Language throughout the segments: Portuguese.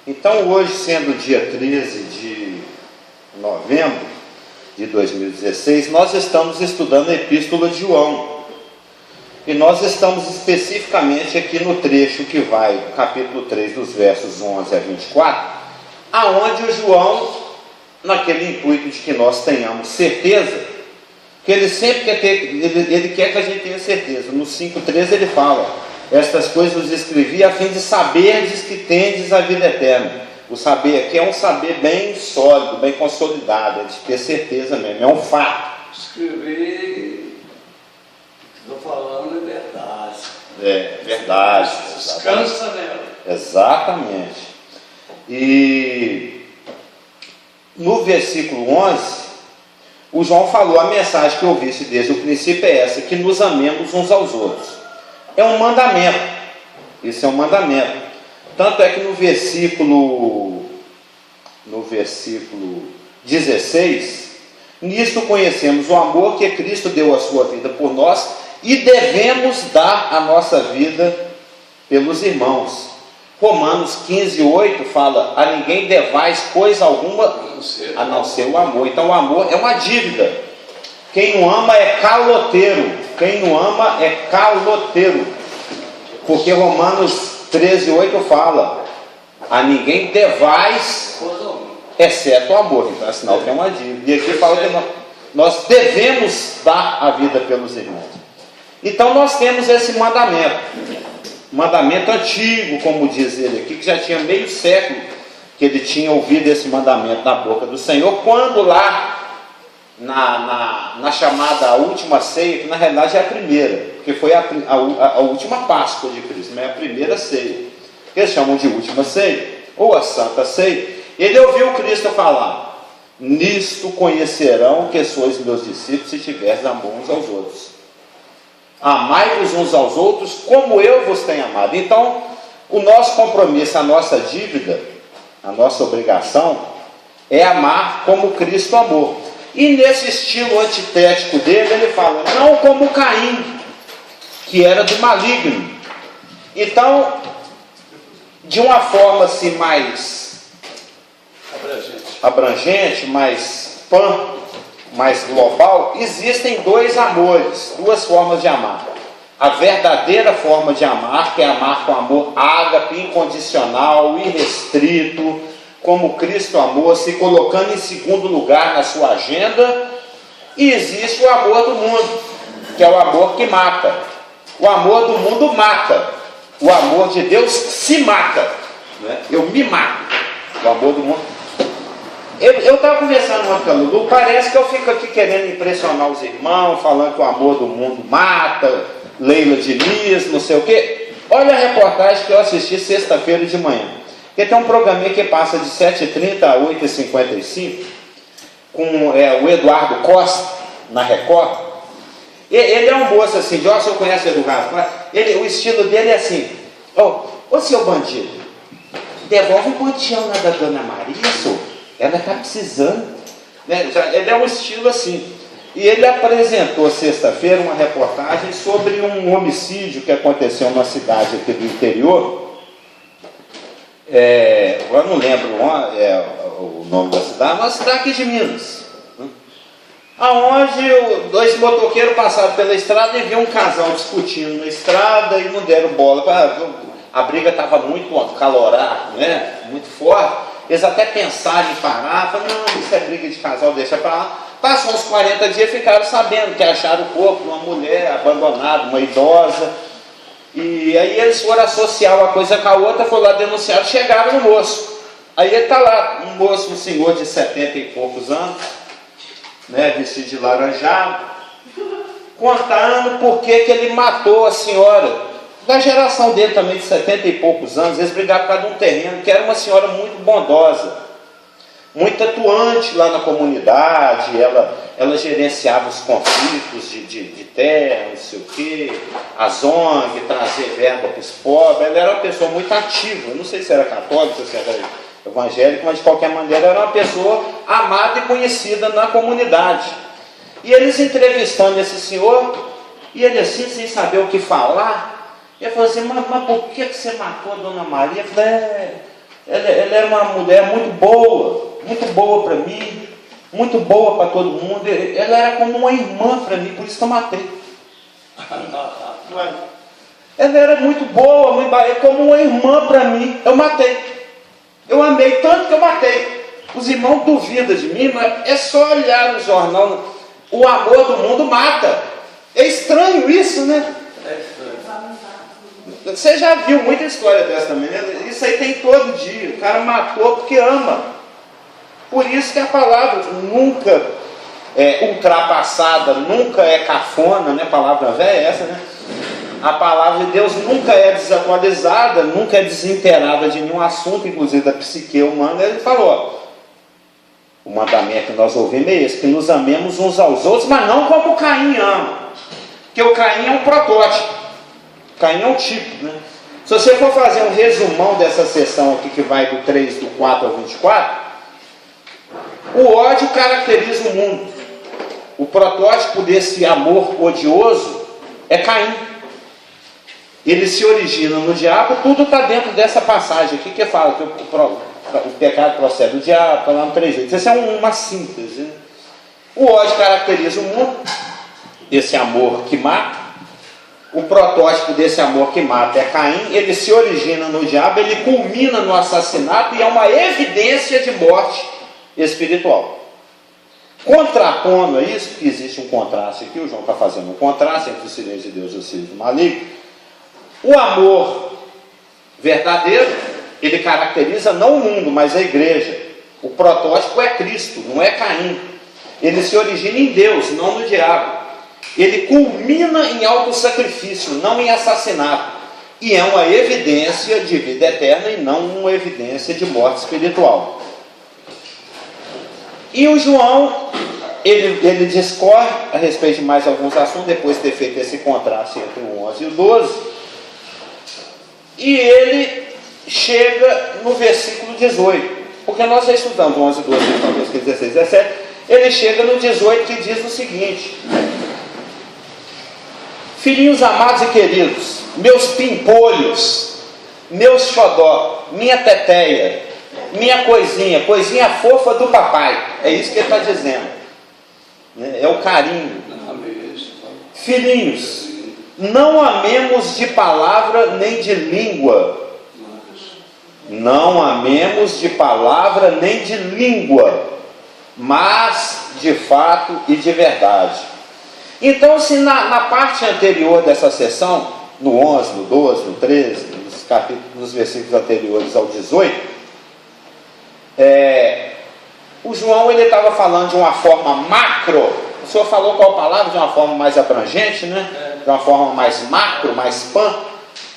Então hoje, sendo dia 13 de novembro de 2016, nós estamos estudando a Epístola de João. E nós estamos especificamente aqui no trecho que vai do capítulo 3, dos versos 11 a 24, aonde o João, naquele intuito de que nós tenhamos certeza, que ele sempre quer ter, ele quer que a gente tenha certeza. No 5,13 ele fala: estas coisas os escrevi a fim de saberdes que tendes a vida eterna. O saber aqui é um saber bem sólido, bem consolidado, é de ter certeza mesmo, é um fato. Escrever, estou falando é verdade. É verdade. Descansa nela. Exatamente. E no versículo 11, o João falou: a mensagem que eu ouvisse desde o princípio é essa, que nos amemos uns aos outros. É um mandamento. Isso é um mandamento. Tanto é que no versículo 16, nisto conhecemos o amor que Cristo deu a sua vida por nós e devemos dar a nossa vida pelos irmãos. Romanos 15:8 fala: a ninguém devais coisa alguma a não ser o amor. Então o amor é uma dívida. Quem não ama é caloteiro. Quem não ama é caloteiro. Porque Romanos 13:8 fala: a ninguém devais exceto o amor. Então é sinal que é uma dívida. E aqui fala que nós devemos dar a vida pelos irmãos. Então nós temos esse mandamento antigo, como diz ele aqui, que já tinha meio século que ele tinha ouvido esse mandamento na boca do Senhor, quando lá na chamada última ceia, que na realidade é a primeira, porque foi a última Páscoa de Cristo, mas é a primeira ceia, que eles chamam de última ceia, ou a Santa Ceia. Ele ouviu Cristo falar: nisto conhecerão que sois meus discípulos, se tiveres amor uns aos outros. Amai-vos uns aos outros como eu vos tenho amado. Então, o nosso compromisso, a nossa dívida, a nossa obrigação é amar como Cristo amou. E nesse estilo antitético dele, ele fala: não como Caim, que era do maligno. Então, de uma forma assim mais abrangente, mais global, existem dois amores, duas formas de amar. A verdadeira forma de amar, que é amar com amor ágape, incondicional, irrestrito, como Cristo amou, se colocando em segundo lugar na sua agenda. E existe o amor do mundo, que é o amor que mata. O amor do mundo mata. O amor de Deus se mata, né? Eu me mato. O amor do mundo. Eu estava conversando com a Lulu, parece que eu fico aqui querendo impressionar os irmãos, falando que o amor do mundo mata, Leila Diniz, não sei o quê. Olha a reportagem que eu assisti sexta-feira de manhã. Porque tem um programinha que passa de 7h30 a 8h55, com o Eduardo Costa, na Record. Ele é um moço assim, o senhor conhece o Eduardo Costa? O estilo dele é assim: ô seu bandido, devolve o ponteão da Dona Maria, senhor. Ela está precisando, né? Ele é um estilo assim. E ele apresentou sexta-feira uma reportagem sobre um homicídio que aconteceu numa cidade aqui do interior. Eu não lembro o nome da cidade, mas uma cidade aqui de Minas, aonde dois motoqueiros passaram pela estrada e viu um casal discutindo na estrada e não deram bola. A briga estava muito acalorada, né? Muito forte. Eles até pensaram em parar, falaram: não, isso é briga de casal, deixa para lá. Passou uns 40 dias, ficaram sabendo que acharam o corpo de uma mulher abandonada, uma idosa. E aí eles foram associar uma coisa com a outra, foram lá denunciar, chegaram no moço. Aí ele está lá, um moço, um senhor de 70 e poucos anos, né, vestido de laranjado, contando por que ele matou a senhora. Da geração dele também, de 70 e poucos anos, eles brigaram por causa de um terreno, que era uma senhora muito bondosa, muito atuante lá na comunidade. Ela gerenciava os conflitos de terra, não sei o quê, as ONG, trazer verba para os pobres. Ela era uma pessoa muito ativa. Eu não sei se era católica, se era evangélica, mas de qualquer maneira era uma pessoa amada e conhecida na comunidade. E eles entrevistando esse senhor, e ele assim, sem saber o que falar, ele falou assim: mas por que você matou a Dona Maria? Eu falei: Ela era uma mulher muito boa para mim, muito boa para todo mundo. Ela era como uma irmã para mim, por isso que eu matei. Ela era muito boa, como uma irmã para mim, eu matei. Eu amei tanto que eu matei. Os irmãos duvidam de mim, mas é só olhar no jornal. O amor do mundo mata. É estranho isso, né? Você já viu muita história dessa também, né? Isso aí tem todo dia. O cara matou porque ama. Por isso que a palavra nunca é ultrapassada, nunca é cafona, né? A palavra velha é essa, né? A palavra de Deus nunca é desatualizada, nunca é desinterada de nenhum assunto, inclusive da psique humana. Ele falou, ó, o mandamento que nós ouvimos é esse, que nos amemos uns aos outros, mas não como Caim ama. Porque o Caim é um protótipo. Caim é um tipo, né? Se você for fazer um resumão dessa sessão aqui, que vai do 3, do 4 ao 24, o ódio caracteriza o mundo. O protótipo desse amor odioso é Caim. Ele se origina no diabo, tudo está dentro dessa passagem aqui que fala que o pecado procede do diabo, está lá no 3:8. Isso é uma síntese, né? O ódio caracteriza o mundo, esse amor que mata. O protótipo desse amor que mata é Caim. Ele se origina no diabo, ele culmina no assassinato e é uma evidência de morte espiritual. Contrapondo a isso, que existe um contraste aqui, o João está fazendo um contraste entre o silêncio de Deus e o silêncio do maligno. O amor verdadeiro, ele caracteriza não o mundo, mas a igreja. O protótipo é Cristo, não é Caim. Ele se origina em Deus, não no diabo. Ele culmina em autossacrifício, não em assassinato. E é uma evidência de vida eterna e não uma evidência de morte espiritual. E o João, ele discorre a respeito de mais alguns assuntos, depois de ter feito esse contraste entre o 11 e o 12. E ele chega no versículo 18, porque nós já estudamos 11, 12, talvez 16, 17. Ele chega no 18 que diz o seguinte: filhinhos amados e queridos, meus pimpolhos, meus xodó, minha teteia, minha coisinha fofa do papai. É isso que ele está dizendo, né? É o carinho. Filhinhos, não amemos de palavra nem de língua. Não amemos de palavra nem de língua, mas de fato e de verdade. Então, se na parte anterior dessa sessão, no 11, no 12, no 13, nos versículos anteriores ao 18, o João ele estava falando de uma forma macro. O senhor falou qual palavra? De uma forma mais abrangente, né? De uma forma mais macro, mais pan,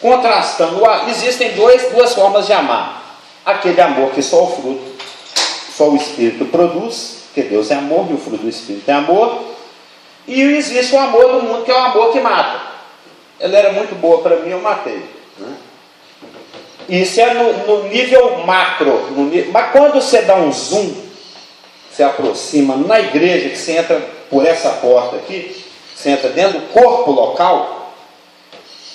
contrastando. Existem duas formas de amar. Aquele amor que só o fruto, só o Espírito produz, porque Deus é amor e o fruto do Espírito é amor. E existe o amor do mundo, que é o amor que mata. Ela era muito boa para mim, eu matei, né? Isso é no nível macro. Mas quando você dá um zoom, você aproxima na igreja, que você entra por essa porta aqui, você entra dentro do corpo local,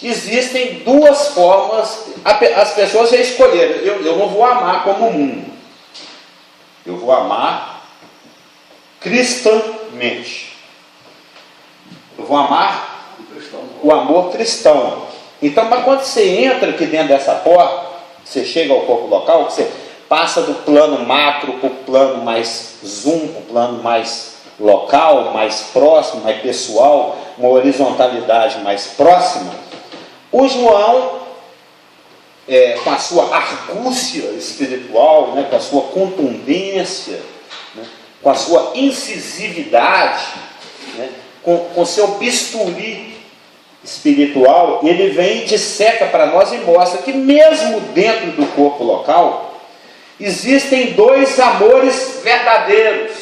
existem duas formas. As pessoas já escolheram. Eu não vou amar como o mundo, eu vou amar cristãmente. Eu vou amar o amor cristão. Então, mas quando você entra aqui dentro dessa porta, você chega ao corpo local, você passa do plano macro para o plano mais zoom, para o plano mais local, mais próximo, mais pessoal, uma horizontalidade mais próxima. O João, com a sua argúcia espiritual, né, com a sua contundência, né, com a sua incisividade, né, com o seu bisturi espiritual, ele vem e disseca para nós e mostra que mesmo dentro do corpo local, existem dois amores verdadeiros.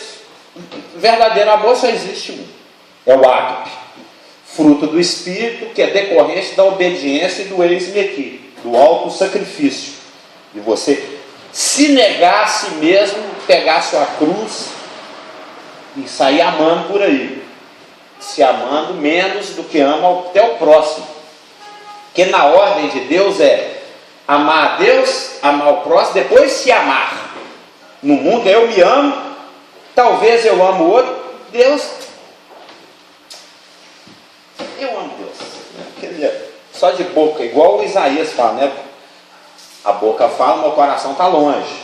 Verdadeiro amor só existe um, é o ágape, fruto do Espírito, que é decorrente da obediência e do eis-me aqui, do auto-sacrifício, de você se negar a si mesmo, pegar a sua cruz e sair amando por aí, se amando menos do que ama até o próximo. Porque na ordem de Deus Amar a Deus, amar o próximo, depois se amar. No mundo eu me amo, talvez eu amo o outro. Deus, eu amo Deus. Só de boca, igual o Isaías fala, né? A boca fala, meu coração está longe.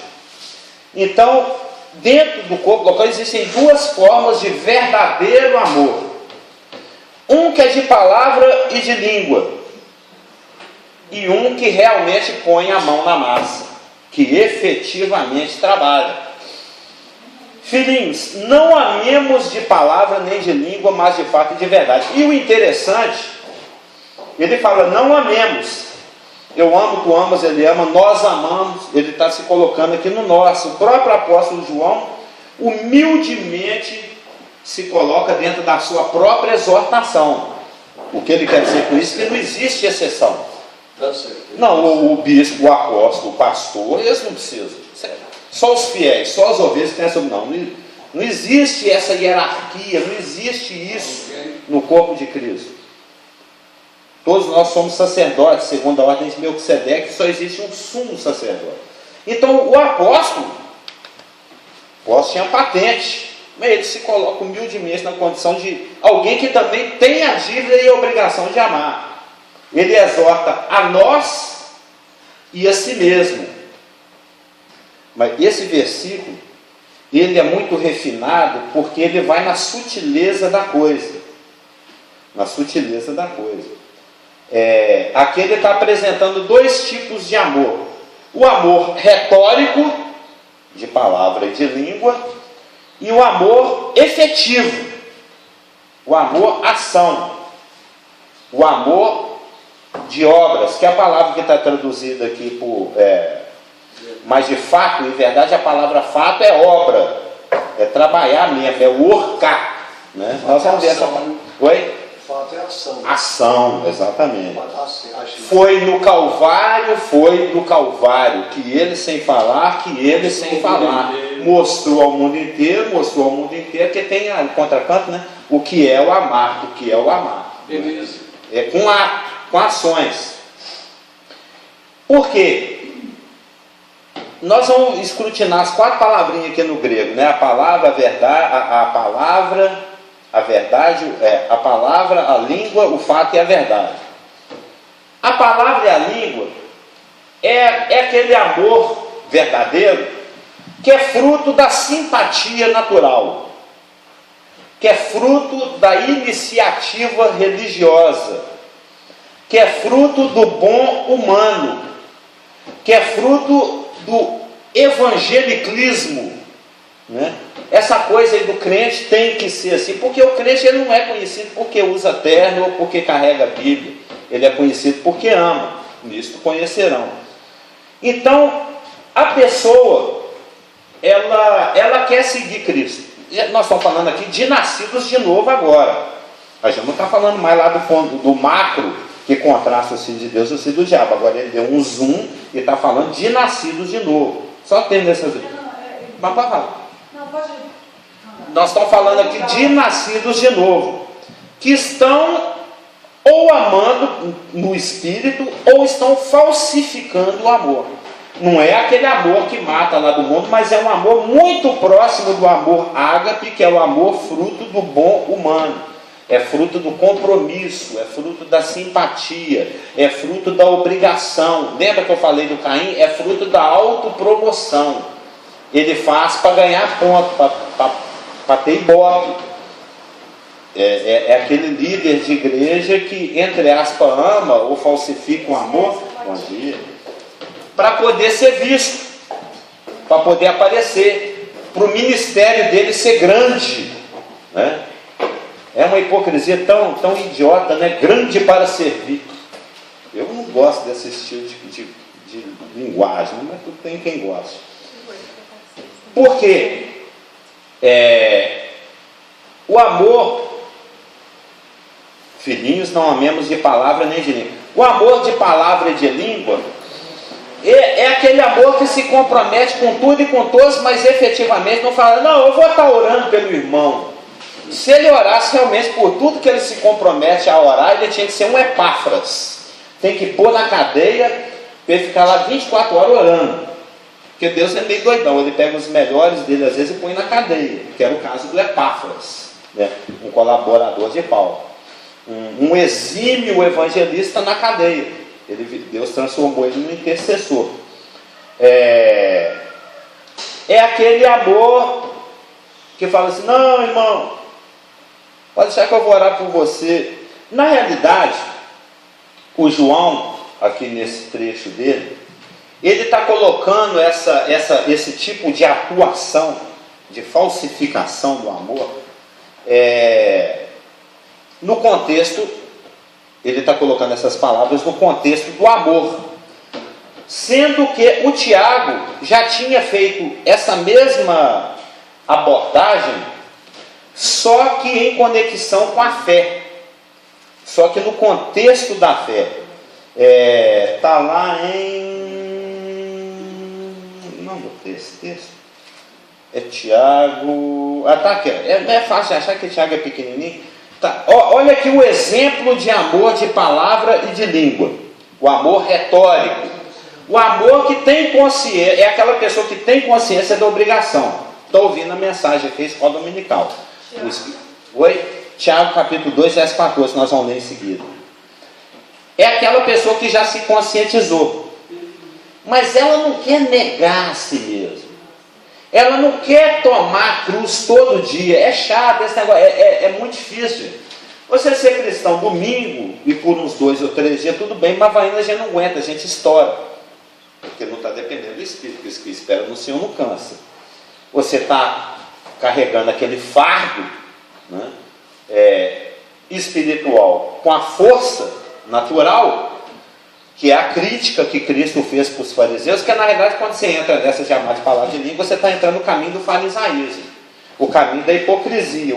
Então, dentro do corpo local existem duas formas de verdadeiro amor. Um que é de palavra e de língua, e um que realmente põe a mão na massa, que efetivamente trabalha. Filhinhos, não amemos de palavra nem de língua, mas de fato e de verdade. E o interessante, ele fala, não amemos. Eu amo, tu amas, ele ama, nós amamos. Ele está se colocando aqui no nosso. O próprio apóstolo João, humildemente, se coloca dentro da sua própria exortação. O que ele quer dizer com isso? Que não existe exceção. Não, o bispo, o apóstolo, o pastor, eles não precisam. Só os fiéis, só as ovelhas têm essa. Não existe essa hierarquia, não existe isso no corpo de Cristo. Todos nós somos sacerdotes, segundo a ordem de Melquisedeque, só existe um sumo sacerdote. Então o apóstolo tinha patente, mas ele se coloca humildemente na condição de alguém que também tem a dívida e a obrigação de amar. Ele exorta a nós e a si mesmo. Mas esse versículo, ele é muito refinado, porque ele vai na sutileza da coisa. Na sutileza da coisa. Aqui ele está apresentando dois tipos de amor. O amor retórico, de palavra e de língua, e o amor efetivo, o amor ação, o amor de obras, que é a palavra que está traduzida aqui por... mas de fato, em verdade, a palavra fato é obra, é trabalhar mesmo, é workar, né? Nós vamos ver essa palavra. Oi? Fato é ação. Ação, exatamente. Foi no Calvário, que ele sem falar, mostrou ao mundo inteiro, que tem o contracanto, né? O que é o amar, Beleza. É com ato, com ações. Por quê? Nós vamos escrutinar as 4 palavrinhas aqui no grego, né? A palavra, a verdade, a verdade, a palavra, a língua, o fato e a verdade. A palavra e a língua é aquele amor verdadeiro que é fruto da simpatia natural, que é fruto da iniciativa religiosa, que é fruto do bom humano, que é fruto do evangelicalismo, né? Essa coisa aí do crente tem que ser assim, porque o crente ele não é conhecido porque usa terno ou porque carrega a Bíblia, ele é conhecido porque ama, nisto conhecerão. Então, a pessoa, ela quer seguir Cristo. Nós estamos falando aqui de nascidos de novo agora. A gente não está falando mais lá do macro, que contrasta o filho de Deus e o filho do diabo. Agora ele deu um zoom e está falando de nascidos de novo. Só tem nessas... Mas pode falar. Nós estamos falando aqui de nascidos de novo, que estão ou amando no Espírito, ou estão falsificando o amor. Não é aquele amor que mata lá do mundo, mas é um amor muito próximo do amor ágape, que é o amor fruto do bom humano. É fruto do compromisso, é fruto da simpatia, é fruto da obrigação. Lembra que eu falei do Caim? É fruto da autopromoção. Ele faz para ganhar ponto, para ter ibope. É aquele líder de igreja que, entre aspas, ama ou falsifica o amor, bom dia, para poder ser visto, para poder aparecer, para o ministério dele ser grande, né? É uma hipocrisia tão idiota, né? Grande para servir. Eu não gosto desse estilo de linguagem, mas tudo tem quem gosta. Por quê? O amor, filhinhos, não amemos de palavra nem de língua. O amor de palavra e de língua é aquele amor que se compromete com tudo e com todos, mas efetivamente não fala, não, eu vou estar orando pelo irmão. Se ele orasse realmente por tudo que ele se compromete a orar, ele tinha que ser um Epáfras. Tem que pôr na cadeia, para ele ficar lá 24 horas orando. Porque Deus é meio doidão, ele pega os melhores dele às vezes e põe na cadeia, que era o caso do Epáfras, né? Um colaborador de Paulo. Um exímio evangelista na cadeia. Deus transformou ele no intercessor. É aquele amor que fala assim: não, irmão, pode deixar que eu vou orar por você. Na realidade, o João, aqui nesse trecho dele, ele está colocando esse tipo de atuação, de falsificação do amor, no contexto, ele está colocando essas palavras no contexto do amor. Sendo que o Tiago já tinha feito essa mesma abordagem, só que em conexão com a fé. Só que no contexto da fé. Está lá em... Não botei esse texto. É Tiago... Tá aqui. É fácil achar que Tiago é pequenininho. Tá. Olha aqui o exemplo de amor de palavra e de língua. O amor retórico. O amor que tem consciência, é aquela pessoa que tem consciência da obrigação. Estou ouvindo a mensagem aqui, escola dominical. Oi? Tiago capítulo 2, verso 14, nós vamos ler em seguida. É aquela pessoa que já se conscientizou. Mas ela não quer negar a si mesma. Ela não quer tomar a cruz todo dia. É chato esse negócio, é muito difícil. Você ser cristão domingo e por uns 2 ou 3 dias, tudo bem, mas ainda a gente não aguenta, a gente estoura. Porque não está dependendo do Espírito, porque o Espírito espera no Senhor, não cansa. Você está carregando aquele fardo, né, espiritual com a força natural, que é a crítica que Cristo fez para os fariseus, que na verdade quando você entra nessa chamada palavra de língua, você está entrando no caminho do farisaísmo, o caminho da hipocrisia,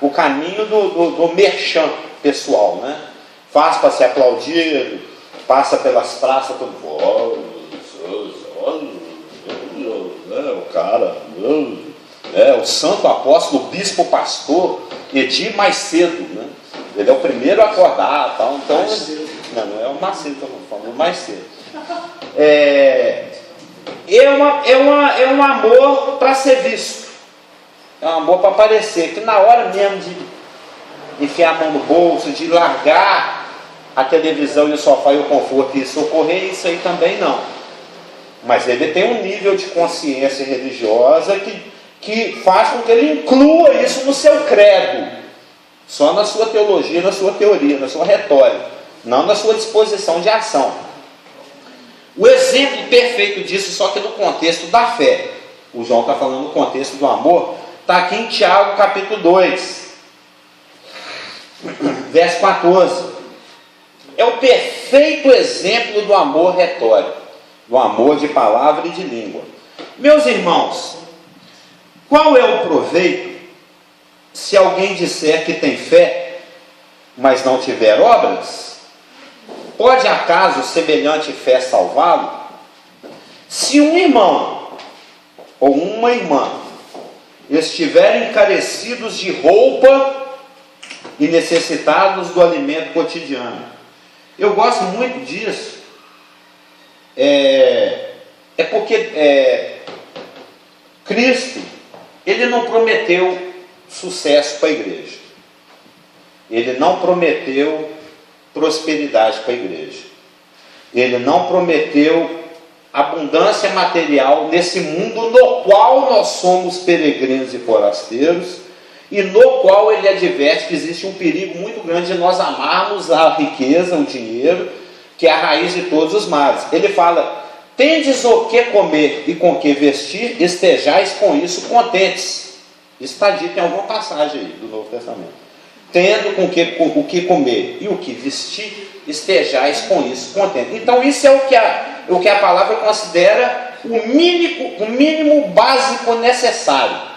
o caminho do merchan pessoal, né? Faz para ser aplaudido, passa pelas praças, todo mundo, o cara, o santo apóstolo, bispo, pastor, Edir Macedo, né? Ele é o primeiro a acordar, tal. Então, não é o Macedo, estou falando, mais cedo. É um amor para ser visto, é um amor para aparecer, que na hora mesmo de enfiar a mão no bolso, de largar a televisão e o sofá e o conforto e socorrer, isso aí também não. Mas ele tem um nível de consciência religiosa que faz com que ele inclua isso no seu credo, só na sua teologia, na sua teoria, na sua retórica, não na sua disposição de ação. O exemplo perfeito disso, só que no contexto da fé, o João está falando no contexto do amor, está aqui em Tiago capítulo 2, verso 14. É o perfeito exemplo do amor retórico, do amor de palavra e de língua. Meus irmãos, qual é o proveito se alguém disser que tem fé, mas não tiver obras? Pode acaso semelhante fé salvá-lo? Se um irmão ou uma irmã estiverem carecidos de roupa e necessitados do alimento cotidiano. Eu gosto muito disso. Porque Cristo, ele não prometeu sucesso para a igreja. Ele não prometeu prosperidade para a igreja. Ele não prometeu abundância material nesse mundo no qual nós somos peregrinos e forasteiros, e no qual ele adverte que existe um perigo muito grande de nós amarmos a riqueza, o dinheiro, que é a raiz de todos os males. Ele fala: tendes o que comer e com que vestir, estejais com isso contentes. Isso está dito em alguma passagem aí do Novo Testamento. Tendo o que comer e o que vestir, estejais com isso contentes. Então isso é o que a palavra considera o mínimo básico necessário.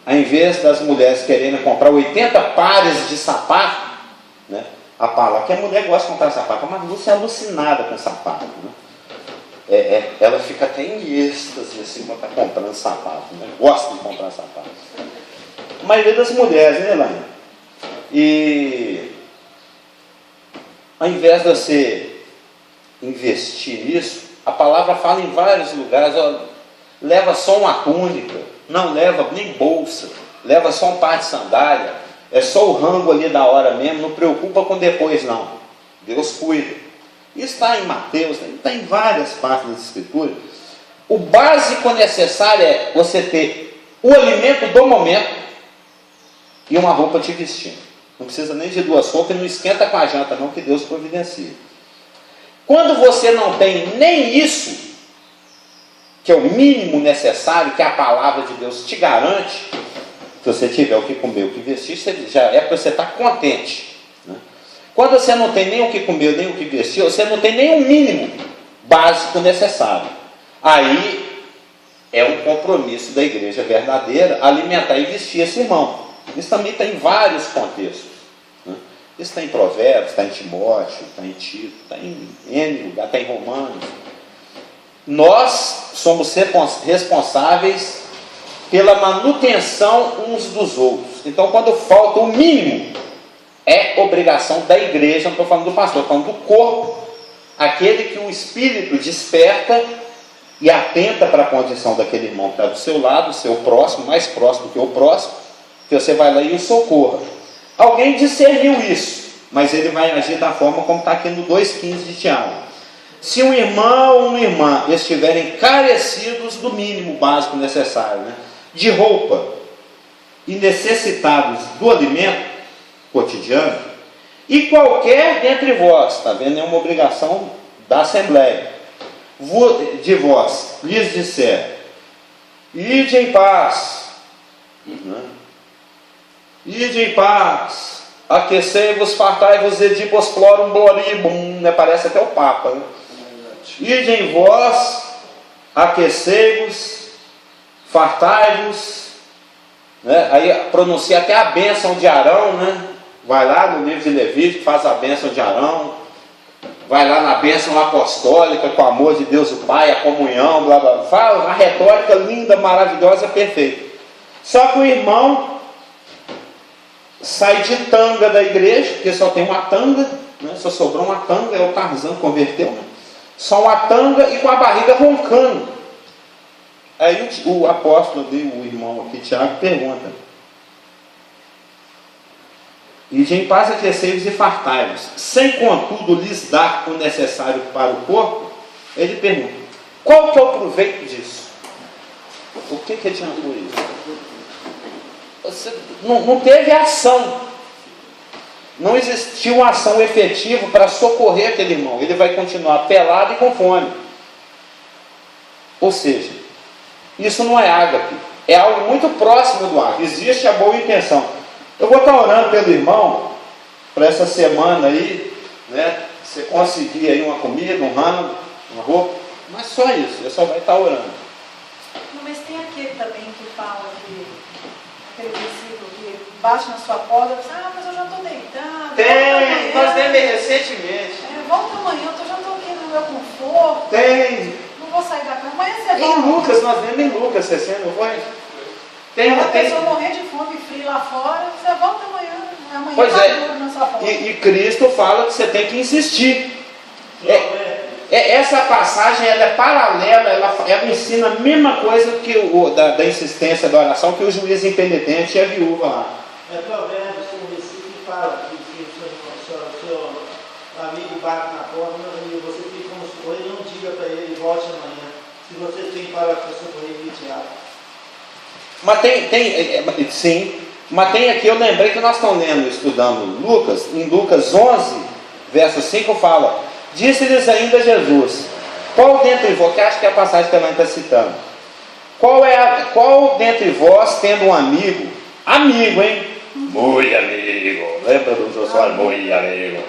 Ao invés das mulheres querendo comprar 80 pares de sapato, né, a palavra que a mulher gosta de comprar sapato, mas você é alucinada com sapato, né? Ela fica até em êxtase assim, quando está comprando sapato, né? Gosta de comprar sapato. A maioria das mulheres, né, Elaine? ao invés de você investir nisso, a palavra fala em vários lugares, ó, leva só uma túnica, não leva nem bolsa, leva só um par de sandália, é só o rango ali da hora mesmo, não preocupa com depois não, Deus cuida. Isso está em Mateus, está em várias partes das Escrituras. O básico necessário é você ter o alimento do momento e uma roupa te vestindo. Não precisa nem de duas roupas e não esquenta com a janta não, que Deus providencia. Quando você não tem nem isso, que é o mínimo necessário, que a palavra de Deus te garante, se você tiver o que comer, o que vestir, já é para você estar contente. Né? Quando você não tem nem o que comer, nem o que vestir, você não tem nem o mínimo básico necessário. Aí é um compromisso da igreja verdadeira alimentar e vestir esse irmão. Isso também está em vários contextos. Né? Isso está em Provérbios, está em Timóteo, está em Tito, está em N lugar, está em Romanos. Nós somos responsáveis pela manutenção uns dos outros. Então, quando falta o mínimo, é obrigação da igreja, não estou falando do pastor, estou falando do corpo, aquele que o Espírito desperta e atenta para a condição daquele irmão que está do seu lado, o seu próximo, mais próximo que o próximo, que você vai lá e o socorra. Alguém discerniu isso, mas ele vai agir da forma como está aqui no 2,15 de Tiago. Se um irmão ou uma irmã estiverem carecidos do mínimo básico necessário, né, de roupa, e necessitados do alimento cotidiano, e qualquer dentre vós, está vendo, é uma obrigação da Assembleia, de vós lhes disser, ide em paz, né? Ide em paz, aquecei-vos, fartai-vos e diposplorum gloribum, né? Parece até o Papa, né? Ide em vós, aquecei-vos, fartai-vos, né? Aí pronuncia até a bênção de Arão, né? Vai lá no livro de Levítico, faz a bênção de Arão, vai lá na bênção apostólica, com o amor de Deus o Pai, a comunhão, blá blá, fala uma retórica linda, maravilhosa, perfeita. Só que o irmão sai de tanga da igreja, porque só tem uma tanga, né? Só sobrou uma tanga, é o Tarzan converteu, né? Só uma tanga e com a barriga roncando. Aí o apóstolo, o irmão aqui, Tiago, pergunta, ide em paz, aquecei-vos e fartai-vos, sem contudo lhes dar o necessário para o corpo. Ele pergunta, qual que é o proveito disso? O que adiantou isso? Você não teve ação, não existiu uma ação efetiva para socorrer aquele irmão. Ele vai continuar pelado e com fome. Ou seja, isso não é ágape, é algo muito próximo do ágape. Existe a boa intenção. Eu vou estar orando pelo irmão para essa semana aí, né? Você conseguir aí uma comida, um rango, uma roupa, mas só isso, eu só vai estar orando. Não, mas tem aquele também que fala que aquele versículo que bate na sua porta e fala, mas eu já estou deitado. Tem, nós temos recentemente. Volta amanhã, eu já estou aqui no meu conforto. Tem. Não vou sair da cama. Amanhã você Em Lucas, nós vemos em Lucas, você não foi? Tem uma pessoa morrer de fome e frio lá fora, você volta amanhã. Amanhã pois tá é. duro na sua porta. E Cristo fala que você tem que insistir. Essa passagem ela é paralela, ela ensina a mesma coisa que da insistência da oração que o juiz impenitente e a viúva lá. É Provérbios, um versículo que fala que o seu amigo bate na porta e você fica com os coelhos, não diga para ele, volte amanhã. Se você tem para socorrer imediato. Mas sim, mas tem aqui, eu lembrei que nós estamos lendo, estudando Lucas, em Lucas 11, verso 5 fala, disse-lhes ainda Jesus, qual dentre vós, que acho que é a passagem que ela está citando, qual dentre vós tendo um amigo, hein? Muito amigo, lembra do Josué? Muito amigo.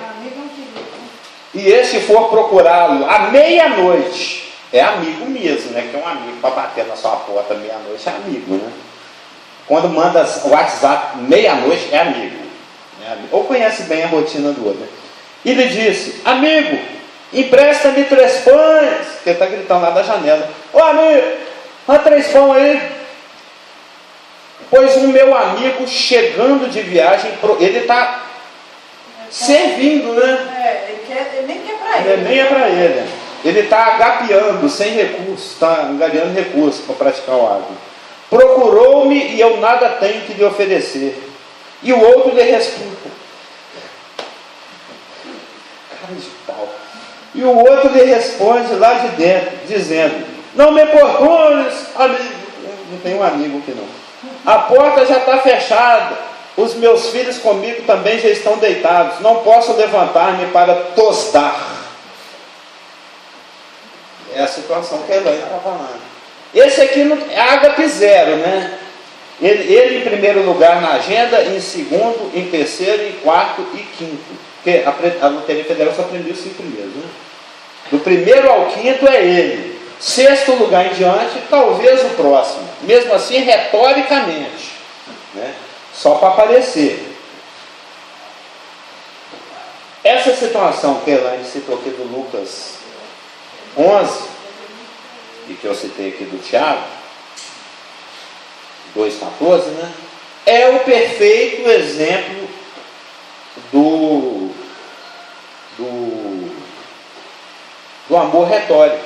E este for procurá-lo à meia-noite, é amigo mesmo, né? Que é um amigo para bater na sua porta meia-noite, é amigo, né? Quando manda o WhatsApp meia-noite, é amigo. Ou conhece bem a rotina do outro. Né? E ele disse, amigo, empresta-me 3 pães, que ele está gritando lá da janela. Ô amigo, dá 3 pães aí. Pois o meu amigo chegando de viagem, ele está servindo, né? Ele nem quer para ele. Nem é para ele. Ele está agapeando, sem recursos, está angariando recursos para praticar o hábito. Procurou-me e eu nada tenho que lhe oferecer. E o outro lhe responde. Cara de pau. E o outro lhe responde lá de dentro, dizendo: não me importunes, amigo. Não tem um amigo aqui não. A porta já está fechada. Os meus filhos comigo também já estão deitados. Não posso levantar-me para tostar. É a situação que a Elaine está falando. Esse aqui é ágape zero, né? Ele em primeiro lugar na agenda, em segundo, em terceiro, em quarto e quinto. Porque a Loteria Federal só aprendeu os 5 primeiros, né? Do primeiro ao quinto é ele. Sexto lugar em diante, talvez o próximo. Mesmo assim, retoricamente, né? Só para aparecer. Essa situação que a Elaine citou aqui do Lucas 11, e que eu citei aqui do Tiago 2,14, né? É o perfeito exemplo do amor retórico.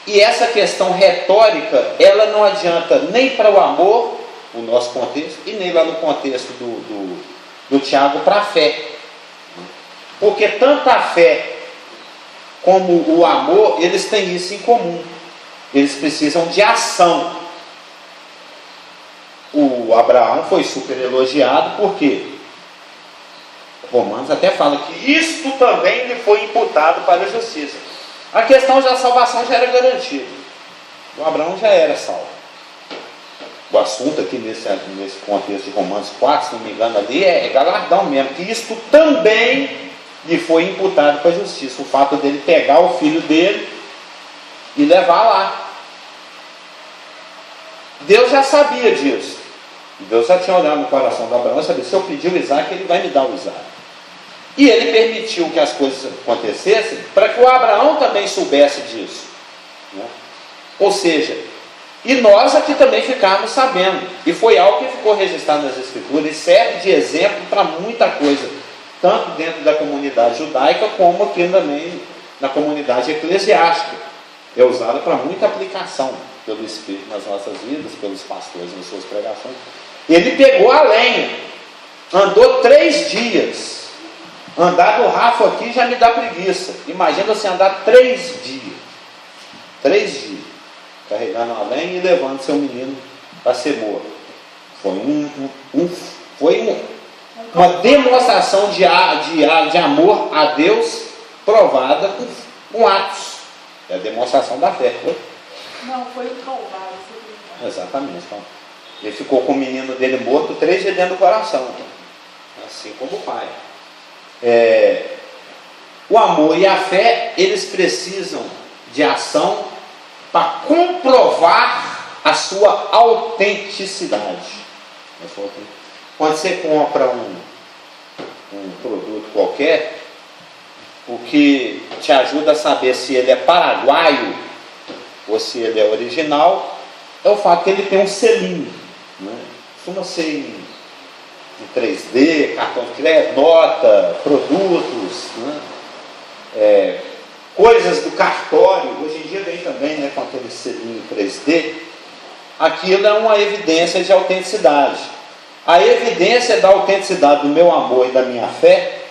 E essa questão retórica, ela não adianta nem para o amor, o nosso contexto, e nem lá no contexto do Tiago para a fé. Porque tanto a fé como o amor, eles têm isso em comum. Eles precisam de ação. O Abraão foi super elogiado, porque Romanos até fala que isto também lhe foi imputado para a justiça. A questão da salvação já era garantida. O Abraão já era salvo. O assunto aqui nesse contexto de Romanos 4, se não me engano ali, é galardão mesmo, que isto também lhe foi imputado para a justiça. O fato dele pegar o filho dele e levar lá. Deus já sabia disso. Deus já tinha olhado no coração de Abraão e sabia: se eu pedir o Isaac, ele vai me dar o Isaac. E ele permitiu que as coisas acontecessem para que o Abraão também soubesse disso, né? Ou seja, e nós aqui também ficamos sabendo. E foi algo que ficou registrado nas Escrituras e serve de exemplo para muita coisa, tanto dentro da comunidade judaica como aqui também na comunidade eclesiástica. É usada para muita aplicação pelo Espírito nas nossas vidas, pelos pastores nas suas pregações. Ele pegou a lenha, andou 3 dias. Andar do Rafa aqui já me dá preguiça. Imagina você andar 3 dias. 3 dias. Carregando a lenha e levando seu menino para ser morto. Foi uma demonstração de amor a Deus provada com atos. É a demonstração da fé. Foi? Não, foi o Calvário. Exatamente. Então, ele ficou com o menino dele morto 3 dias dentro do coração. Assim como o pai. O amor e a fé, eles precisam de ação para comprovar a sua autenticidade. Quando você compra um produto qualquer, o que te ajuda a saber se ele é paraguaio ou se ele é original é o fato que ele tem um selinho, né? Costuma ser em 3D, cartão de crédito, nota, produtos, né? Coisas do cartório. Hoje em dia vem também, né, com aquele selinho 3D. Aquilo é uma evidência de autenticidade. A evidência da autenticidade do meu amor e da minha fé,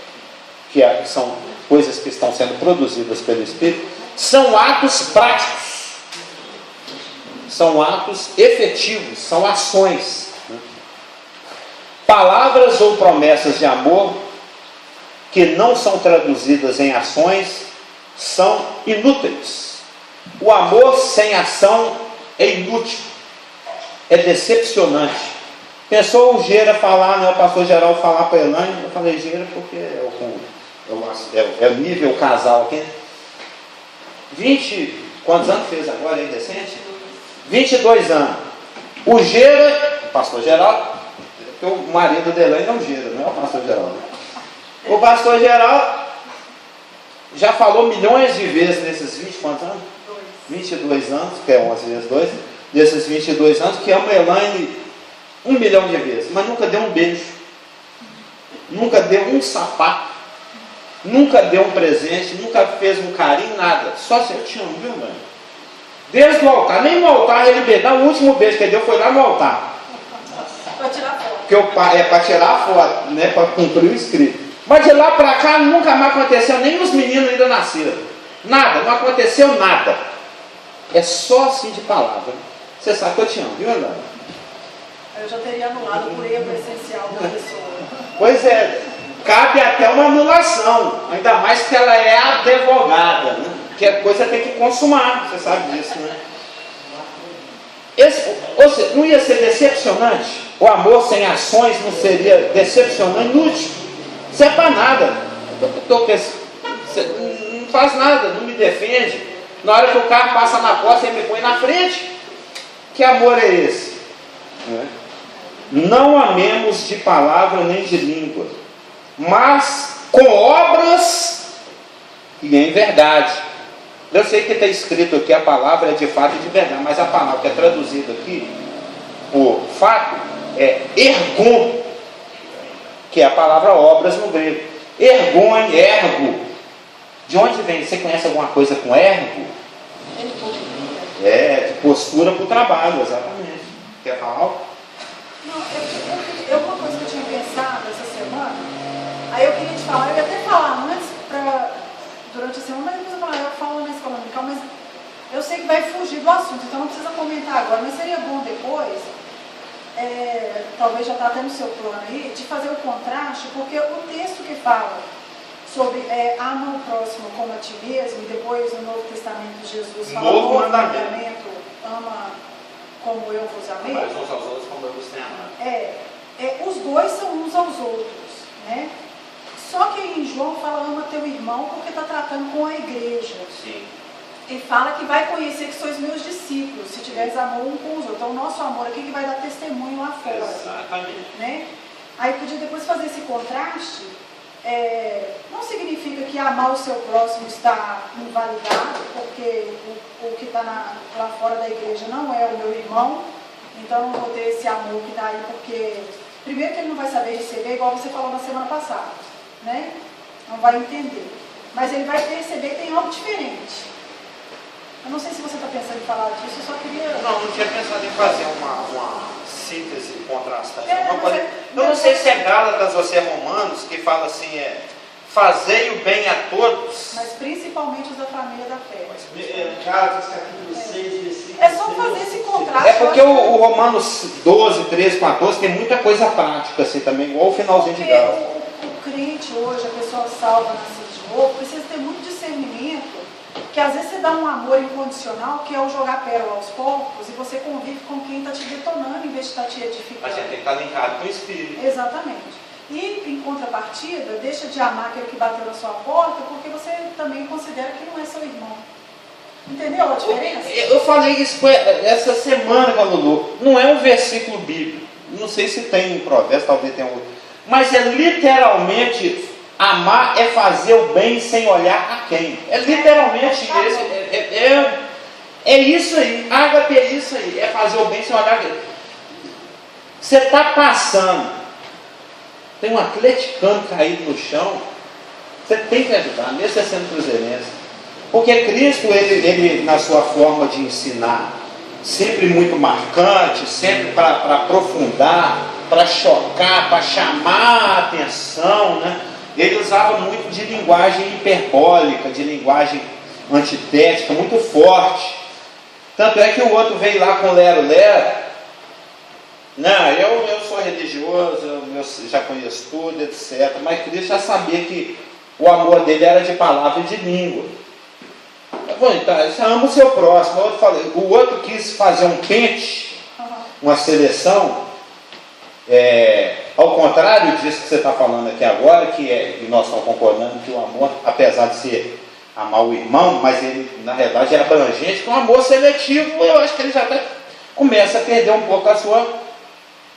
que são coisas que estão sendo produzidas pelo Espírito, são atos práticos, são atos efetivos, são ações. Palavras ou promessas de amor que não são traduzidas em ações são inúteis. O amor sem ação é inútil, é decepcionante. Pensou o Gera falar, né, o pastor geral falar para a Elaine? Eu falei Gera porque é o nível casal aqui. 20, quantos anos fez agora aí recente? 22 anos. O Gera, o pastor geral, porque o marido da Elaine é o Gera, não é o pastor geral, né? O pastor geral já falou milhões de vezes nesses 20, quantos anos? 22 anos, que é 11 vezes 2, desses 22 anos, que ama a Elaine 1 milhão de vezes, mas nunca deu um beijo. nunca deu um sapato, nunca deu um presente, nunca fez um carinho, nada. Só assim, eu te amo, viu, mãe? Desde o altar, nem no altar ele beijou. O último beijo que ele deu foi lá no altar. Para tirar foto. Porque o pai é para tirar a foto, né? Para cumprir o escrito. Mas de lá para cá nunca mais aconteceu, nem os meninos ainda nasceram. Nada, não aconteceu nada. É só assim de palavra. Você sabe que eu te amo, viu, Ana? Eu já teria anulado por erro essencial da pessoa. Pois é, cabe até uma anulação, ainda mais que ela é advogada, né? Que a coisa tem que consumar, você sabe disso, né? Ou seja, não ia ser decepcionante? O amor sem ações não seria decepcionante, inútil? Isso é para nada. Não faz nada, não me defende. Na hora que o carro passa na porta, você me põe na frente. Que amor é esse? Não amemos de palavra nem de língua, mas com obras e em verdade. Eu sei que está escrito aqui a palavra é de fato e de verdade, mas a palavra que é traduzida aqui por fato é ergon, que é a palavra obras no grego. Ergon, ergo. De onde vem? Você conhece alguma coisa com ergo? É, de postura para o trabalho, exatamente. Quer falar algo? Não, uma coisa que eu tinha pensado essa semana, aí eu queria te falar, eu ia até falar antes, durante a semana, mas depois eu falo na escola dominical, mas eu sei que vai fugir do assunto, então não precisa comentar agora, mas seria bom depois, talvez já está até no seu plano aí, de fazer o contraste, porque o texto que fala sobre ama o próximo como a ti mesmo, e depois no Novo Testamento Jesus fala Novo mandamento, ama como eu vos amei. Mas uns aos outros como eu vos tenho amado. Os dois são uns aos outros, né? Só que em João fala ama teu irmão porque está tratando com a igreja. Sim. Ele fala que vai conhecer que sois meus discípulos, se tiveres amor um com os outros. Então o nosso amor aqui que vai dar testemunho lá fora. Exatamente. Né? Aí podia depois fazer esse contraste. Não significa que amar o seu próximo está invalidado, porque o que está lá fora da igreja não é o meu irmão, então não vou ter esse amor que está aí, porque primeiro que ele não vai saber receber, igual você falou na semana passada, né? Não vai entender, mas ele vai perceber que tem algo diferente. Eu não sei se você está pensando em falar disso, eu só queria... Não tinha pensado em fazer uma síntese contrastada. Eu não sei se é Gálatas ou se é Romanos, que fala assim, fazei o bem a todos. Mas principalmente os da família da fé. Gálatas capítulo 6, versículo É só fazer esse contraste. É porque o Romanos 12, 13, 14 tem muita coisa prática assim também, igual o finalzinho de Gálatas. O crente hoje, a pessoa salva, nascida de novo, precisa ter muito discernimento, que às vezes você dá um amor incondicional, que é o jogar pérola aos porcos, e você convive com quem está te detonando em vez de estar te edificando. A gente tem que estar linkado com o Espírito. Exatamente. E, em contrapartida, deixa de amar aquele que bateu na sua porta, porque você também considera que não é seu irmão. Entendeu a diferença? Eu falei isso essa semana com a Lulu. Não é um versículo bíblico. Não sei se tem em Provérbios, talvez tenha outro. Mas é literalmente... Amar é fazer o bem sem olhar a quem. É literalmente isso. É isso aí. Ágape é isso aí. É fazer o bem sem olhar a quem. Você está passando. Tem um atleticano caído no chão. Você tem que ajudar, mesmo você sendo cruzeirense. Porque Cristo, ele na sua forma de ensinar, sempre muito marcante, sempre para aprofundar, para chocar, para chamar a atenção, né? Ele usava muito de linguagem hiperbólica, de linguagem antitética, muito forte. Tanto é que o outro veio lá com lero-lero. Não, eu sou religioso, eu já conheço tudo, etc. Mas Cristo já sabia que o amor dele era de palavra e de língua. Bom, então, você ama o seu próximo. O outro quis fazer um pente, uma seleção. Ao contrário disso que você está falando aqui agora, e nós estamos concordando que o amor, apesar de ser amar o irmão, mas ele na realidade é abrangente, que um amor seletivo, eu acho que ele já até começa a perder um pouco a sua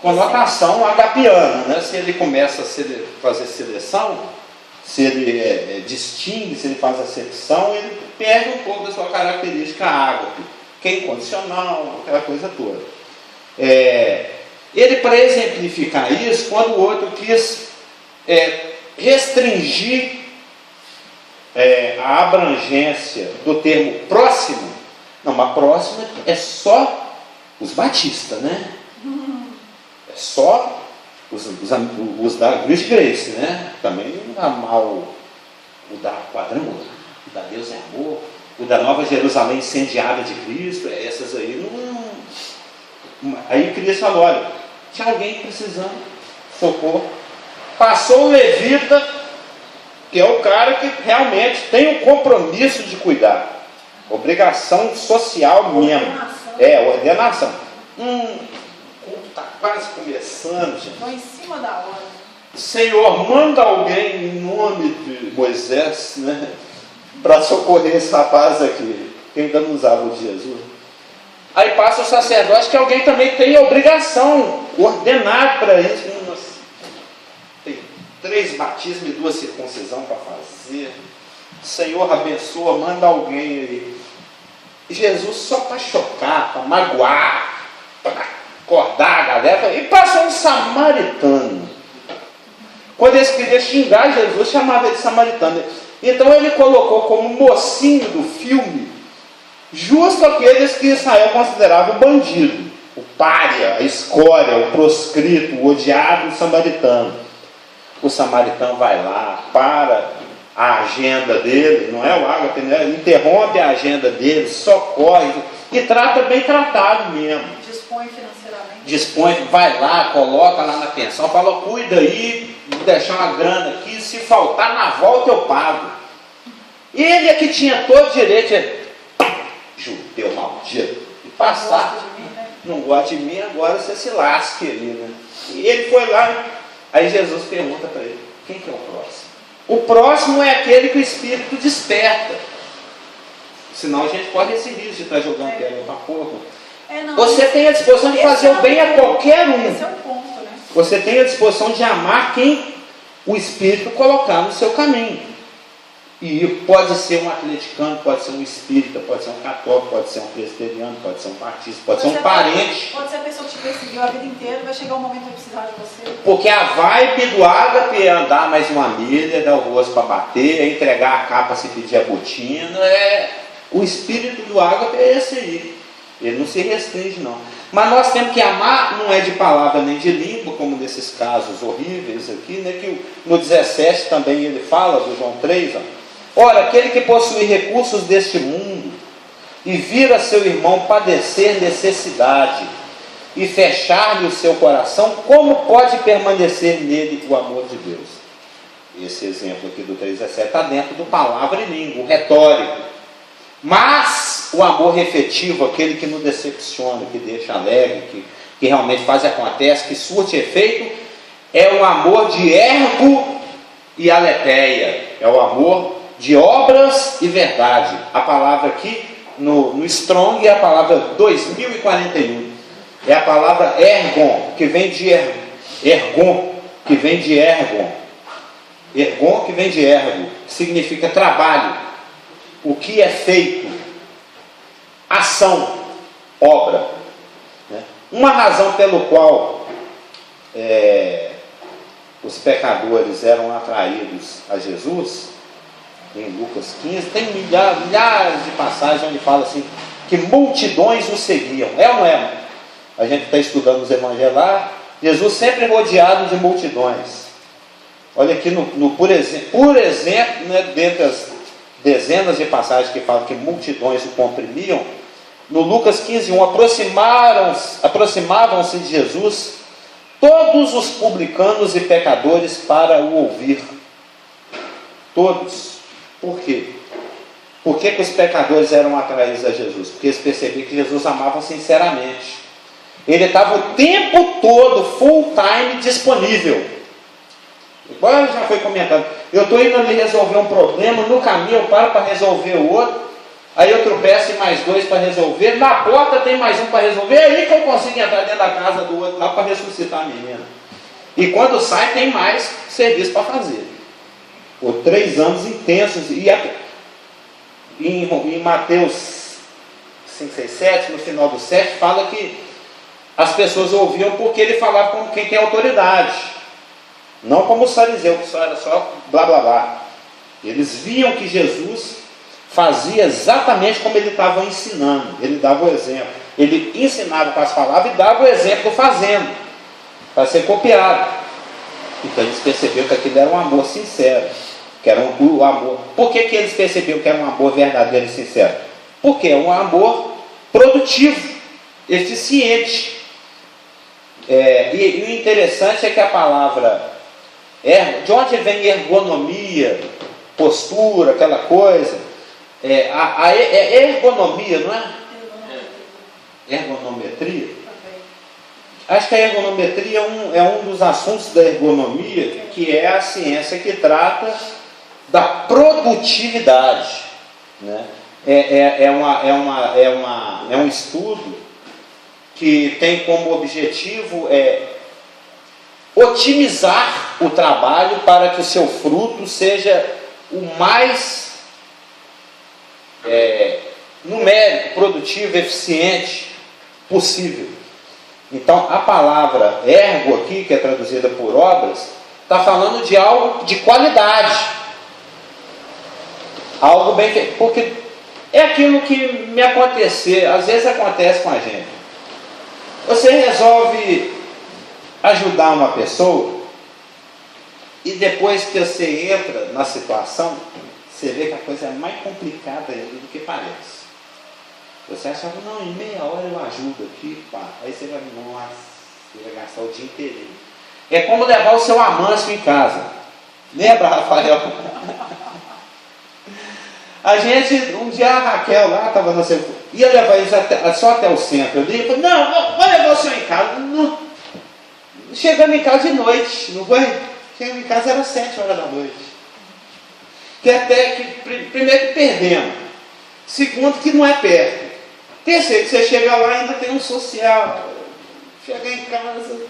conotação agapiana, né? Se ele começa a fazer seleção, se ele distingue, se ele faz acepção, ele perde um pouco da sua característica ágape, que é incondicional, aquela coisa toda. Ele, para exemplificar isso, quando o outro quis restringir a abrangência do termo próximo. Não, mas próximo é só os batistas, né? É só os da Grace Grace, né? Também amar o da Quadrangular, o da Deus é Amor, o da Nova Jerusalém incendiada de Cristo, essas aí não. Aí Cristo falou: olha, tinha alguém precisando, socorro. Passou o levita, que é o cara que realmente tem o compromisso de cuidar, obrigação social mesmo, ordenação. Está quase começando, gente. Estou em cima da hora. Senhor, manda alguém em nome de Moisés, né, para socorrer esse rapaz aqui, que ainda não usava o de Jesus. Aí passa o sacerdote, que alguém também tem a obrigação, ordenado para isso. Tem 3 batismos e 2 circuncisão para fazer. Senhor, abençoa, manda alguém aí. E Jesus, só para chocar, para magoar, para acordar a galera, e passou um samaritano. Quando eles queriam xingar Jesus, chamava ele de samaritano. Então ele colocou como mocinho do filme justo aqueles que Israel considerava o bandido, o pária, a escória, o proscrito, o odiado, o samaritano. O samaritano vai lá, para a agenda dele, não é o ágape, né? Interrompe a agenda dele, socorre e trata bem tratado mesmo. Dispõe financeiramente. Dispõe, vai lá, coloca lá na pensão, fala: cuida aí, vou deixar uma grana aqui, se faltar na volta eu pago. E ele é que tinha todo direito, judeu maldito, e passar. Não gosta de mim, agora você se lasque ali, né? E ele foi lá, aí Jesus pergunta para ele: quem que é o próximo? O próximo é aquele que o Espírito desperta. Senão a gente corre esse risco de estar jogando pedra para porco. Você tem a disposição de fazer o bem a qualquer um. Esse é o ponto, né? Você tem a disposição de amar quem o Espírito colocar no seu caminho. E pode ser um atleticano, pode ser um espírita, pode ser um católico, pode ser um presbiteriano, pode ser um batista, pode ser um parente. Pode ser a pessoa que te perseguiu a vida inteira, vai chegar um momento que vai precisar de você. Porque a vibe do ágape é andar mais uma milha, dar o rosto para bater, é entregar a capa se pedir a botina. O espírito do ágape é esse aí. Ele não se restringe, não. Mas nós temos que amar, não é de palavra nem de língua, como nesses casos horríveis aqui, né, que no 17 também ele fala, do João 3, ora, aquele que possui recursos deste mundo e vir a seu irmão padecer necessidade e fechar-lhe o seu coração, como pode permanecer nele o amor de Deus? Esse exemplo aqui do 3,17 está dentro do palavra e língua, o retórico. Mas o amor efetivo, aquele que não decepciona, que deixa alegre, que realmente faz e acontece, que surte efeito, é o amor de ergo e aletheia, é o amor de obras e verdade. A palavra aqui no Strong é a palavra 2041. É a palavra ergon, que vem de ergon, que vem de ergon. Ergon, que vem de ergo, que significa trabalho. O que é feito, ação, obra. Uma razão pelo qual os pecadores eram atraídos a Jesus, em Lucas 15, tem milhares de passagens onde fala assim, que multidões o seguiam. É ou não é? A gente está estudando os evangelhos lá, Jesus sempre rodeado de multidões. Olha aqui, por exemplo, né, dentre as dezenas de passagens que falam que multidões o comprimiam, no Lucas 15:1, aproximavam-se de Jesus todos os publicanos e pecadores para o ouvir. Todos. Por quê? Por que os pecadores eram atraídos a Jesus? Porque eles percebiam que Jesus amava sinceramente. Ele estava o tempo todo, full time, disponível. Igual já foi comentado, eu estou indo ali resolver um problema, no caminho eu paro para resolver o outro, aí eu tropeço em mais 2 para resolver, na porta tem mais um para resolver, é aí que eu consigo entrar dentro da casa do outro lá para ressuscitar a menina. E quando sai tem mais serviço para fazer. Por 3 anos intensos. E em Mateus 5, 6, 7, no final do 7, fala que as pessoas ouviam porque ele falava como quem tem autoridade. Não como os fariseus, que só era só blá blá blá. Eles viam que Jesus fazia exatamente como ele estava ensinando. Ele dava o exemplo. Ele ensinava com as palavras e dava o exemplo fazendo, para ser copiado. Então eles perceberam que aquilo era um amor sincero, que era um amor. Por que eles perceberam que era um amor verdadeiro e sincero? Porque é um amor produtivo, eficiente. E o interessante é que a palavra de onde vem ergonomia, postura, aquela coisa, ergonomia, não é? Ergonometria? Acho que a ergonometria é um dos assuntos da ergonomia, que é a ciência que trata da produtividade, né? É um estudo que tem como objetivo otimizar o trabalho para que o seu fruto seja o mais numérico, produtivo, eficiente possível. Então, a palavra ergo aqui, que é traduzida por obras, está falando de algo de qualidade. Algo bem feito. Porque é aquilo que me acontecer, às vezes acontece com a gente. Você resolve ajudar uma pessoa e depois que você entra na situação, você vê que a coisa é mais complicada do que parece. Você acha, não, em meia hora eu ajudo aqui, pá. Aí você vai, nossa, você vai gastar o dia inteirinho. É como levar o seu Amâncio em casa. Lembra, Rafael? A gente, um dia a Raquel lá, estava no centro, ia levar eles só até o centro. Eu falei, não, vou levar o senhor em casa. Não. Chegando em casa de noite, não foi? Chegando em casa era 7 horas da noite. Que até que, primeiro que perdemos. Segundo que não é perto. Terceiro que você chega lá e ainda tem um social. Chega em casa,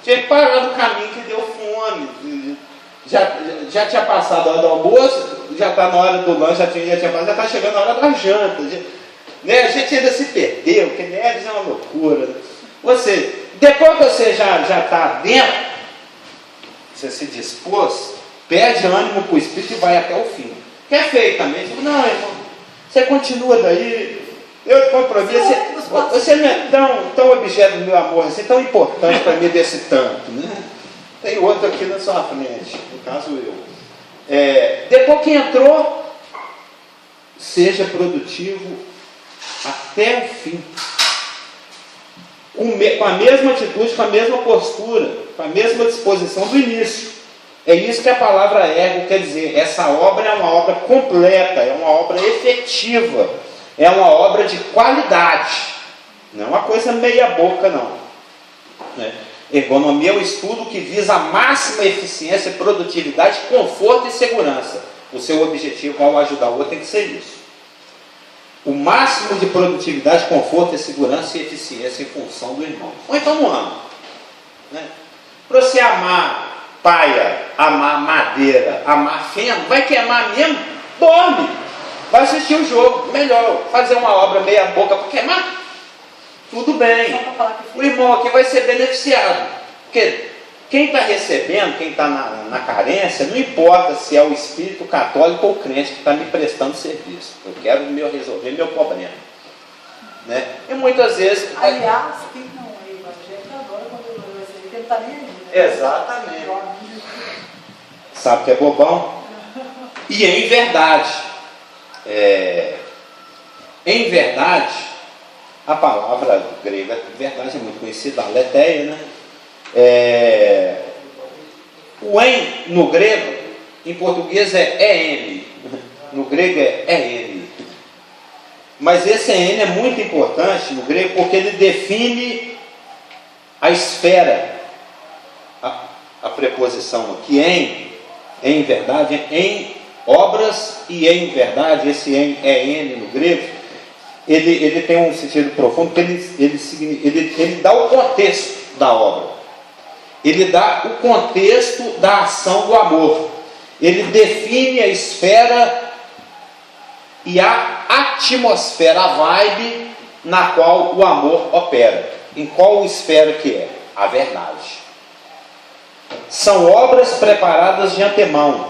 tinha que parar no caminho que deu fome. Já tinha passado a hora do almoço, já está na hora do lanche, já tinha passado, já está chegando a hora da janta. Né? A gente ainda se perdeu, porque Neves é uma loucura. Depois que você já está dentro, você se dispôs, perde ânimo para o Espírito e vai até o fim. Que é feio também. Tipo, não, irmão, você continua daí, eu te comprometo, você não é tão objeto do meu amor, assim, tão importante para mim desse tanto, né? Tem outro aqui na sua frente, no caso eu. Depois que entrou, seja produtivo até o fim. Com a mesma atitude, com a mesma postura, com a mesma disposição do início. É isso que a palavra ergo quer dizer. Essa obra é uma obra completa, é uma obra efetiva, é uma obra de qualidade. Não é uma coisa meia boca, não. Ergonomia é um estudo que visa a máxima eficiência, produtividade, conforto e segurança. O seu objetivo ao ajudar o outro tem que ser isso. O máximo de produtividade, conforto e segurança e eficiência em função do irmão. Ou então não ama. Para você amar paia, amar madeira, amar feno, vai queimar mesmo? Dorme. Vai assistir o jogo. Melhor fazer uma obra meia boca para queimar? Tudo bem. O irmão aqui vai ser beneficiado. Porque quem está recebendo, quem está na carência, não importa se é o espírito católico ou crente que está me prestando serviço. Eu quero resolver meu problema. Né? E muitas vezes... Aliás, quem não é evangélico adora quando eu receber, porque ele está nem aí. Né? Exatamente. Sabe que é bobão? E em verdade, a palavra grega, verdade é muito conhecida, aletheia, né? O em no grego, em português é em, no grego é en. Mas esse en é muito importante no grego porque ele define a esfera. A preposição aqui em verdade, em obras e em verdade, esse em é en no grego. Ele tem um sentido profundo, porque ele dá o contexto da obra. Ele dá o contexto da ação do amor. Ele define a esfera e a atmosfera, a vibe na qual o amor opera. Em qual esfera que é? A verdade. são obras preparadas de antemão.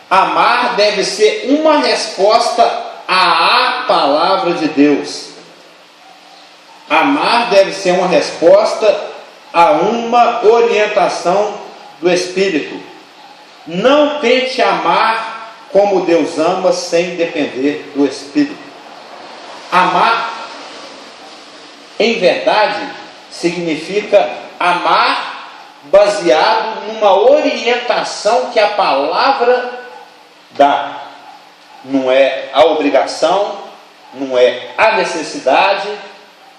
Amar deve ser uma resposta à palavra de Deus. Amar deve ser uma resposta a uma orientação do Espírito. Não tente amar como Deus ama sem depender do Espírito. Amar, em verdade, significa amar baseado numa orientação que a palavra dá. Não é a obrigação, não é a necessidade,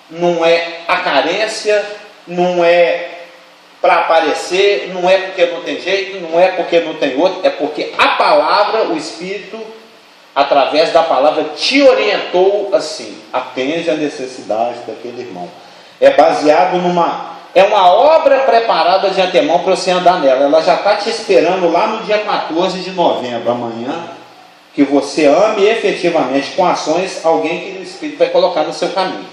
não é a carência, não é para aparecer, não é porque não tem jeito, não é porque não tem outro, é porque a palavra, o Espírito, através da palavra, te orientou assim: atende a necessidade daquele irmão. É baseado é uma obra preparada de antemão para você andar nela. Ela já está te esperando lá no dia 14 de novembro, amanhã, que você ame efetivamente com ações alguém que o Espírito vai colocar no seu caminho.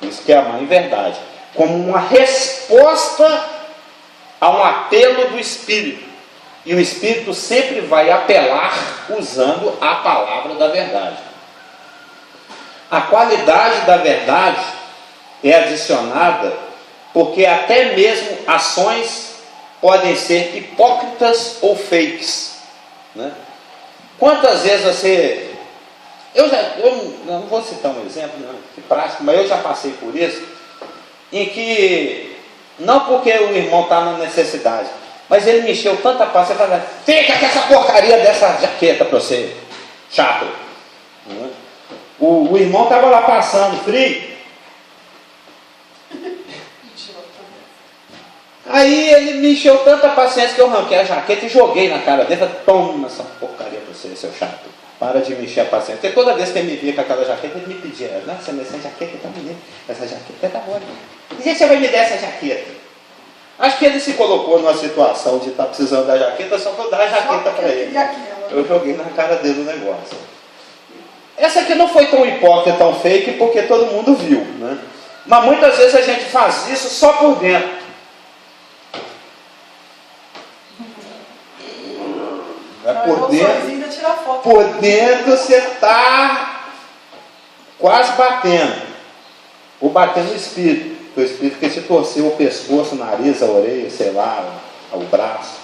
Isso que é amar em verdade, como uma resposta a um apelo do Espírito. E o Espírito sempre vai apelar usando a palavra da verdade. A qualidade da verdade é adicionada porque até mesmo ações podem ser hipócritas ou fakes, né? Quantas vezes você... Eu não vou citar um exemplo prático, mas eu já passei por isso, em que, não porque o irmão está na necessidade, mas ele me encheu tanta paciência, falando: fica com essa porcaria dessa jaqueta para você, chato. O irmão estava lá passando frio, aí ele me encheu tanta paciência que eu arranquei a jaqueta e joguei na cara dele. Toma essa porcaria para você, seu chato. Para de me encher a paciência. Porque toda vez que ele me via com aquela jaqueta, ele me pedia: nossa, mas essa jaqueta tá bonita, essa jaqueta tá boa. E você vai me dar essa jaqueta? Acho que ele se colocou numa situação de estar precisando da jaqueta, só para eu dar a jaqueta para ele. Eu joguei na cara dele o negócio. Essa aqui não foi tão hipócrita, tão fake, porque todo mundo viu, né? Mas muitas vezes a gente faz isso só por dentro. Por dentro você está quase batendo. Ou batendo no Espírito. O Espírito que te torceu o pescoço, o nariz, a orelha, sei lá, o braço.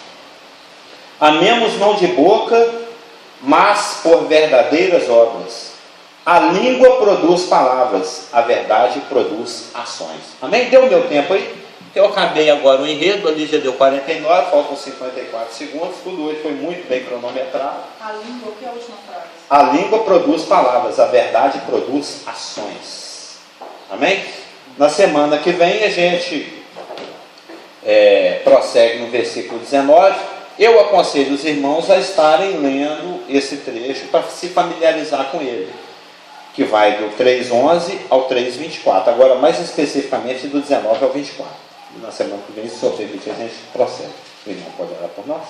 Amemos não de boca, mas por verdadeiras obras. A língua produz palavras, a verdade produz ações. Amém? Deu o meu tempo aí? Eu acabei agora o enredo, ali já deu 49, faltam 54 segundos, tudo hoje foi muito bem cronometrado. A língua, o que é a última frase? A língua produz palavras, a verdade produz ações. Amém? Na semana que vem a gente prossegue no versículo 19. Eu aconselho os irmãos a estarem lendo esse trecho para se familiarizar com ele, que vai do 3:11 ao 3:24, agora mais especificamente do 19 ao 24. Na semana que vem, se o Senhor permitir, a gente prossegue. O irmão pode orar por nós?